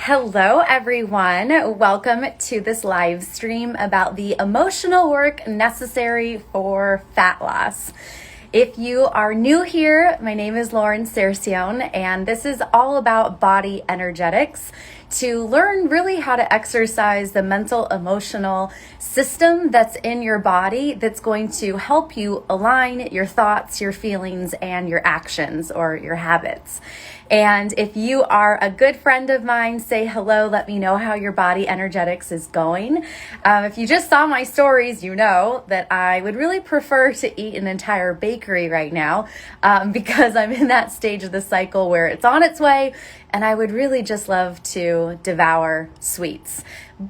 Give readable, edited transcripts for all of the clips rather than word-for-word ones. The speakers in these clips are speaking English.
Hello everyone, welcome to this live stream about the emotional work necessary for fat loss. If you are new here, my name is 𝗀𝘁𝗲𝗽 and this is all about body energetics to learn really how to exercise the mental emotional system that's in your body that's going to help you align your thoughts, your feelings, and your actions or your habits. And if you are a good friend of mine, say hello, let me know how your body energetics is going. If you just saw my stories, you know that I would really prefer to eat an entire bakery right now because I'm in that stage of the cycle where it's on its way and I would really just love to devour sweets.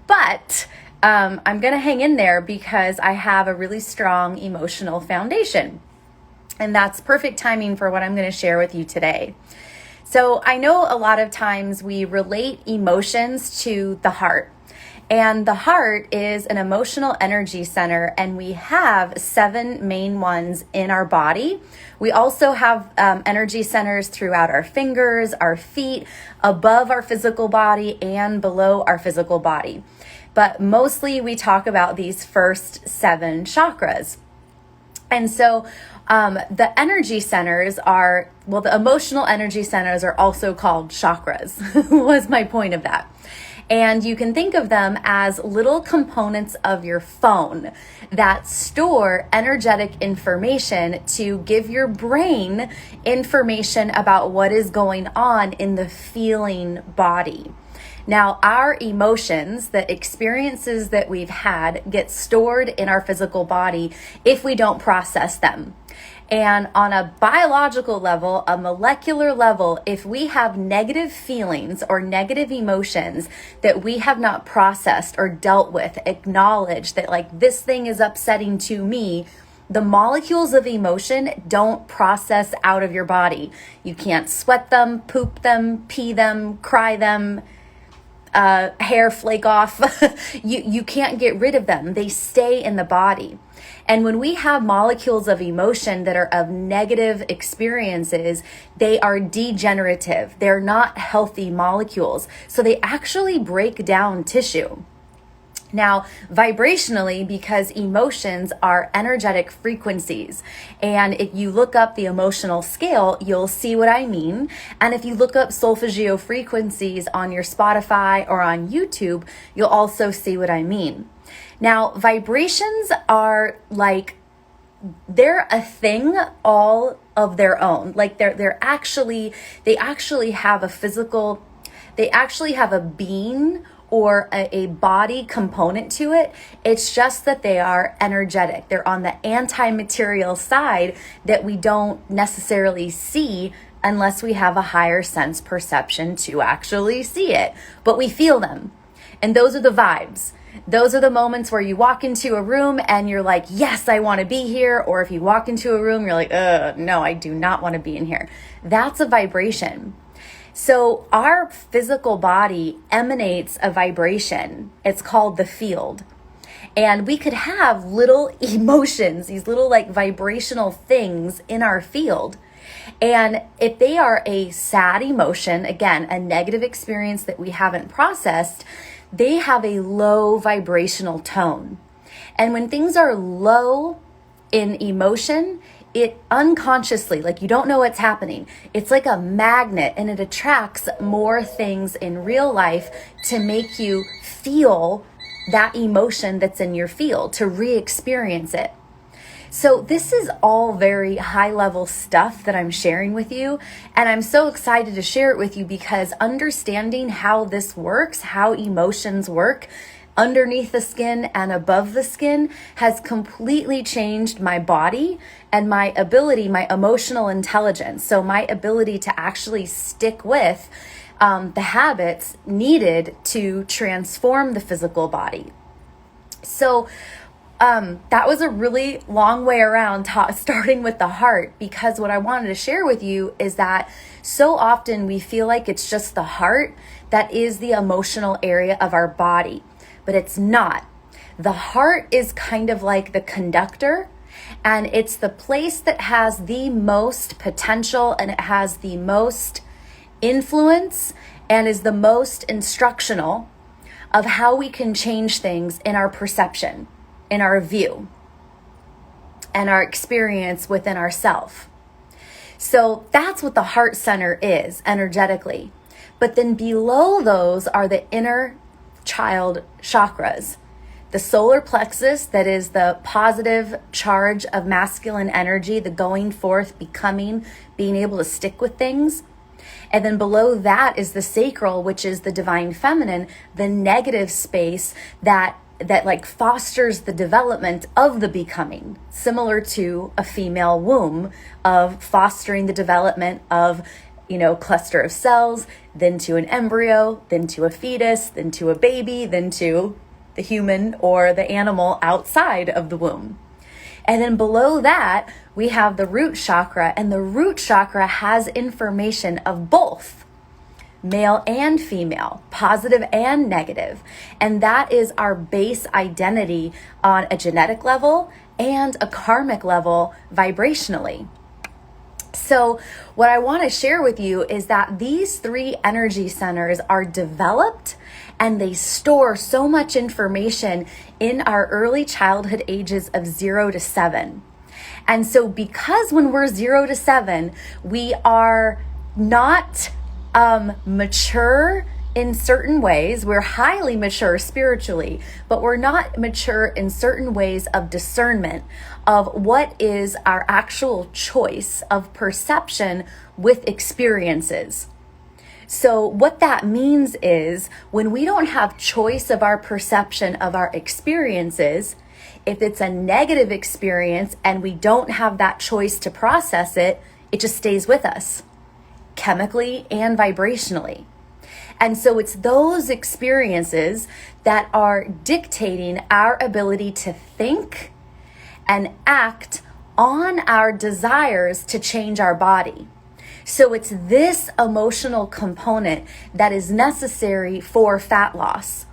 But I'm going to hang in there because I have a really strong emotional foundation. And that's perfect timing for what I'm going to share with you today. So I know a lot of times we relate emotions to the heart, and the heart is an emotional energy center, and we have 7 main ones in our body. We also have energy centers throughout our fingers, our feet, above our physical body and below our physical body. But mostly we talk about these first 7 chakras. And so the energy centers are, well, the emotional energy centers are also called chakras, was my point of that. And you can think of them as little components of your phone that store energetic information to give your brain information about what is going on in the feeling body. Now, our emotions, the experiences that we've had, get stored in our physical body if we don't process them. And on a biological level, a molecular level, if we have negative feelings or negative emotions that we have not processed or dealt with, acknowledged that like this thing is upsetting to me, the molecules of emotion don't process out of your body. You can't sweat them, poop them, pee them, cry them, hair flake off. You can't get rid of them. They stay in the body. And when we have molecules of emotion that are of negative experiences, they are degenerative. They're not healthy molecules. So they actually break down tissue. Now, vibrationally, because emotions are energetic frequencies, and if you look up the emotional scale, you'll see what I mean. And if you look up 𝗀𝘆ecie frequencies on your Spotify or on YouTube, you'll also see what I mean. Now, vibrations are like, they're a thing all of their own. Like they actually have a physical, they actually have a being or a body component to it. It's just that they are energetic. They're on the anti-material side that we don't necessarily see unless we have a higher sense perception to actually see it. But we feel them. And those are the vibes. Those are the moments where you walk into a room and you're like, yes, I want to be here. Or if you walk into a room, you're like, no, I do not want to be in here. That's a vibration. So our physical body emanates a vibration. It's called the field. And we could have little emotions, these little like vibrational things in our field. And if they are a sad emotion, again, a negative experience that we haven't processed, they have a low vibrational tone. And when things are low in emotion, it unconsciously, like you don't know what's happening. It's like a magnet and it attracts more things in real life to make you feel that emotion that's in your field, to re-experience it. So this is all very high level stuff that I'm sharing with you. And I'm so excited to share it with you because understanding how this works, how emotions work, underneath the skin and above the skin has completely changed my body and my ability, my emotional intelligence. So my ability to actually stick with the habits needed to transform the physical body. So that was a really long way around starting with the heart, because what I wanted to share with you is that so often we feel like it's just the heart that is the emotional area of our body. But it's not. The heart is kind of like the conductor, and it's the place that has the most potential and it has the most influence and is the most instructional of how we can change things in our perception, in our view, and our experience within ourself. So that's what the heart center is energetically. But then below those are the inner child chakras. The solar plexus, that is the positive charge of masculine energy, the going forth, becoming, being able to stick with things. And then below that is the sacral, which is the divine feminine, the negative space that like fosters the development of the becoming, similar to a female womb, of fostering the development of, cluster of cells, then to an embryo, then to a fetus, then to a baby, then to the human or the animal outside of the womb. And then below that, we have the root chakra, and the root chakra has information of both male and female, positive and negative. And that is our base identity on a genetic level and a karmic level vibrationally. So what I want to share with you is that these three energy centers are developed and they store so much information in our early childhood ages of 0 to 7. And so because when we're 0 to 7, we are not mature in certain ways. We're highly mature spiritually, but we're not mature in certain ways of discernment of what is our actual choice of perception with experiences. So what that means is when we don't have choice of our perception of our experiences, if it's a negative experience and we don't have that choice to process it, it just stays with us, chemically and vibrationally. And so it's those experiences that are dictating our ability to think and act on our desires to change our body. So it's this emotional component that is necessary for fat loss,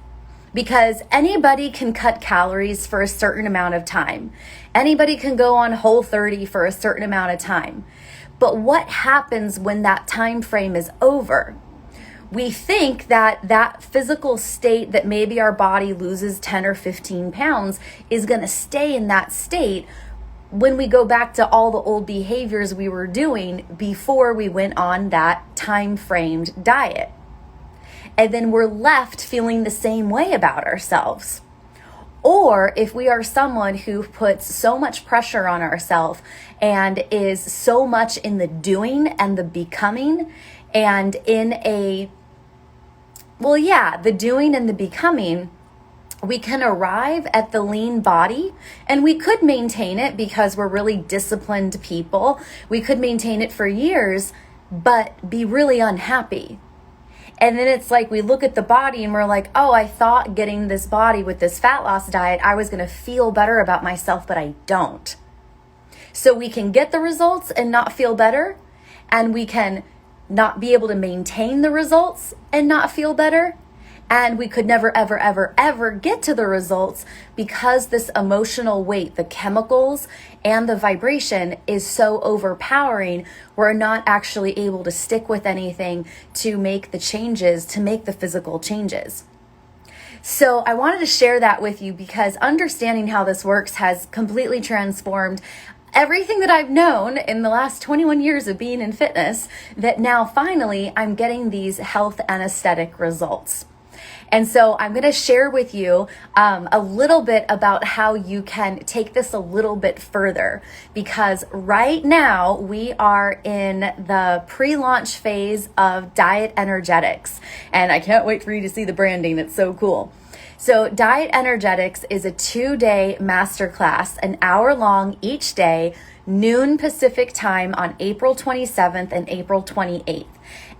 because anybody can cut calories for a certain amount of time. Anybody can go on Whole30 for a certain amount of time. But what happens when that time frame is over? We think that that physical state that maybe our body loses 10 or 15 pounds is going to stay in that state when we go back to all the old behaviors we were doing before we went on that time-framed diet. And then we're left feeling the same way about ourselves. Or if we are someone who puts so much pressure on ourselves and is so much in the doing and the becoming and in the doing and the becoming, we can arrive at the lean body, and we could maintain it because we're really disciplined people. We could maintain it for years, but be really unhappy. And then it's like we look at the body and we're like, oh, I thought getting this body with this fat loss diet, I was going to feel better about myself, but I don't. So we can get the results and not feel better, and we can not be able to maintain the results and not feel better. And we could never, ever, ever, ever get to the results because this emotional weight, the chemicals and the vibration is so overpowering. We're not actually able to stick with anything to make the changes, to make the physical changes. So I wanted to share that with you because understanding how this works has completely transformed everything that I've known in the last 21 years of being in fitness, that now finally I'm getting these health and aesthetic results. And so I'm going to share with you a little bit about how you can take this a little bit further, because right now we are in the pre-launch phase of Diet Energetix, and I can't wait for you to see the branding. It's so cool. So Diet Energetix is a 2-day masterclass, an hour long each day, noon Pacific time on April 27th and April 28th.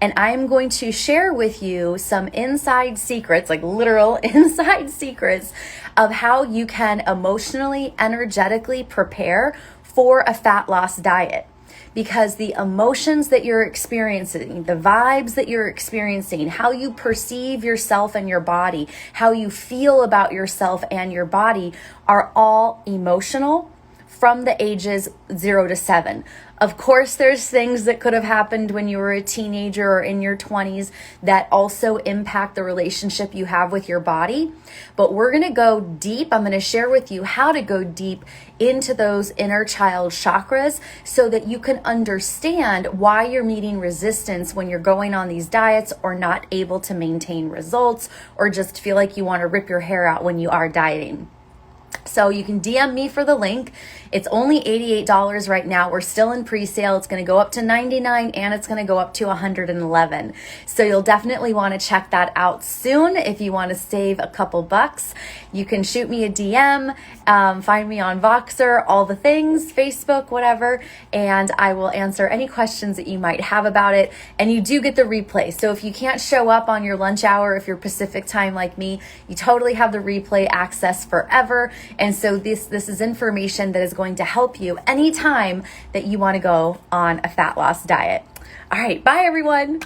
And I'm going to share with you some inside secrets, like literal inside secrets, of how you can emotionally, energetically prepare for a fat loss diet. Because the emotions that you're experiencing, the vibes that you're experiencing, how you perceive yourself and your body, how you feel about yourself and your body are all emotional from the ages 0 to 7. Of course, there's things that could have happened when you were a teenager or in your 20s that also impact the relationship you have with your body. But we're going to go deep. I'm going to share with you how to go deep into those inner child chakras so that you can understand why you're meeting resistance when you're going on these diets or not able to maintain results or just feel like you want to rip your hair out when you are dieting. So you can DM me for the link. It's only $88 right now. We're still in pre-sale. It's going to go up to $99 and it's going to go up to $111. So you'll definitely want to check that out soon if you want to save a couple bucks. You can shoot me a DM, find me on Voxer, all the things, Facebook, whatever, and I will answer any questions that you might have about it. And you do get the replay. So if you can't show up on your lunch hour, if you're Pacific time like me, you totally have the replay access forever. And so this is information that is going to help you anytime that you want to go on a fat loss diet. All right, bye everyone.